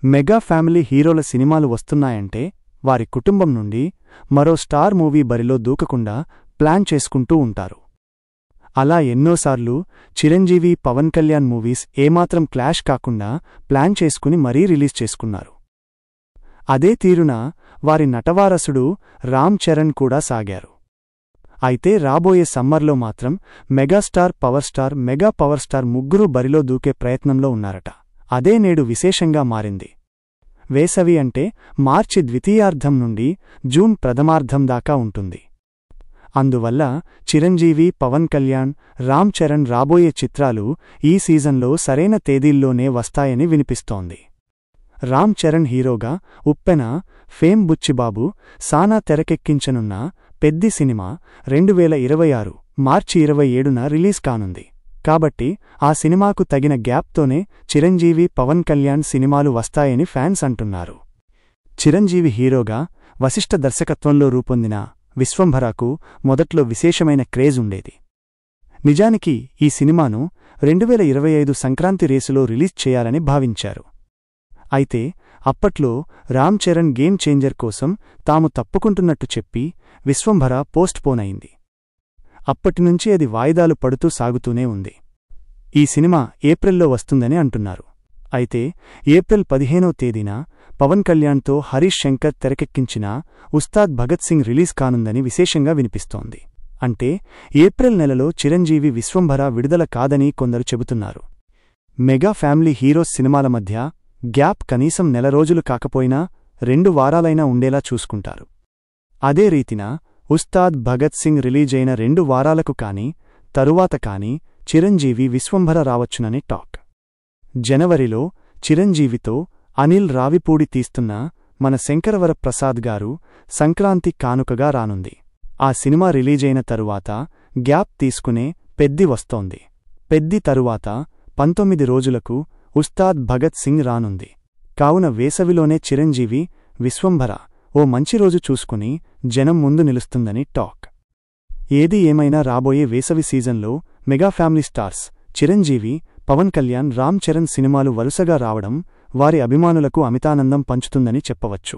Mega family హీరోల సినిమాలు వస్తున్నాయంటే వారి కుటుంబం నుండి మరో స్టార్ మూవీ బరిలో దూకకుండా ప్లాన్ చేసుకుంటూ ఉంటారు. అలా ఎన్నోసార్లు చిరంజీవి పవన్ కళ్యాణ్ మూవీస్ ఏమాత్రం క్లాష్ కాకుండా ప్లాన్ చేసుకుని మరీ రిలీజ్ చేసుకున్నారు. అదే తీరున వారి నటవారసుడు రామ్ చరణ్ కూడా సాగారు. అయితే రాబోయే సమ్మర్లో మాత్రం మెగాస్టార్ పవర్ స్టార్ ముగ్గురూ బరిలో దూకే ప్రయత్నంలో ఉన్నారట. అదే నేడు విశేషంగా మారింది. వేసవి అంటే మార్చి ద్వితీయార్ధం నుండి జూన్ ప్రథమార్ధం దాకా ఉంటుంది. అందువల్ల చిరంజీవి పవన్ కళ్యాణ్ రామ్ చరణ్ రాబోయే చిత్రాలు ఈ సీజన్లో సరైన తేదీల్లోనే వస్తాయని వినిపిస్తోంది. రామ్ చరణ్ హీరోగా ఉప్పెన, ఫేమ్ బుచ్చిబాబు, సానా తెరకెక్కించనున్న పెద్ది సినిమా 2026 మార్చి 27న రిలీజ్ కానుంది. కాబట్టి ఆ సినిమాకు తగిన గ్యాప్తోనే చిరంజీవి పవన్ కళ్యాణ్ సినిమాలు వస్తాయని ఫ్యాన్స్ అంటున్నారు. చిరంజీవి హీరోగా వశిష్ఠ దర్శకత్వంలో రూపొందిన విశ్వంభరకు మొదట్లో విశేషమైన క్రేజ్ ఉండేది. నిజానికి ఈ సినిమాను 2025 సంక్రాంతి రేసులో రిలీజ్ చేయాలని భావించారు. అయితే అప్పట్లో రామ్ చరణ్ గేమ్ చేంజర్ కోసం తాము తప్పుకుంటున్నట్టు చెప్పి విశ్వంభర పోస్ట్పోన్ అయింది. అప్పటినుంచి అది వాయిదాలు పడుతూ సాగుతూనే ఉంది. ఈ సినిమా ఏప్రిల్లో వస్తుందని అంటున్నారు. అయితే ఏప్రిల్ 15వ తేదీన పవన్ కళ్యాణ్తో హరీష్ శంకర్ తెరకెక్కించిన ఉస్తాద్ భగత్ సింగ్ రిలీజ్ కానుందని విశేషంగా వినిపిస్తోంది. అంటే ఏప్రిల్ నెలలో చిరంజీవి విశ్వంభర విడుదల కాదని కొందరు చెబుతున్నారు. మెగా ఫ్యామిలీ హీరోస్ సినిమాల మధ్య గ్యాప్ కనీసం నెల రోజులు కాకపోయినా 2 వారాలైనా ఉండేలా చూసుకుంటారు. అదే రీతిన ఉస్తాద్ భగత్ సింగ్ రిలీజైన 2 వారాలకు కానీ తరువాత కానీ చిరంజీవి విశ్వంభర రావచ్చునని టాక్. జనవరిలో చిరంజీవితో అనిల్ రావిపూడి తీస్తున్న మన శంకరవర ప్రసాద్ గారు సంక్రాంతి కానుకగా రానుంది. ఆ సినిమా రిలీజైన తరువాత గ్యాప్ తీసుకునే పెద్ది వస్తోంది. పెద్ది తరువాత 19 రోజులకు ఉస్తాద్ భగత్ సింగ్ రానుంది. కావున వేసవిలోనే చిరంజీవి విశ్వంభర ఓ మంచి రోజు చూసుకుని జనం ముందు నిలుస్తుందని టాక్. ఏది ఏమైనా రాబోయే వేసవి సీజన్లో mega family stars Chiranjeevi Pawan Kalyan Ram Charan సినిమాలు వరుసగా రావడం వారి అభిమానులకు అమితానందం పంచుతుందని చెప్పవచ్చు.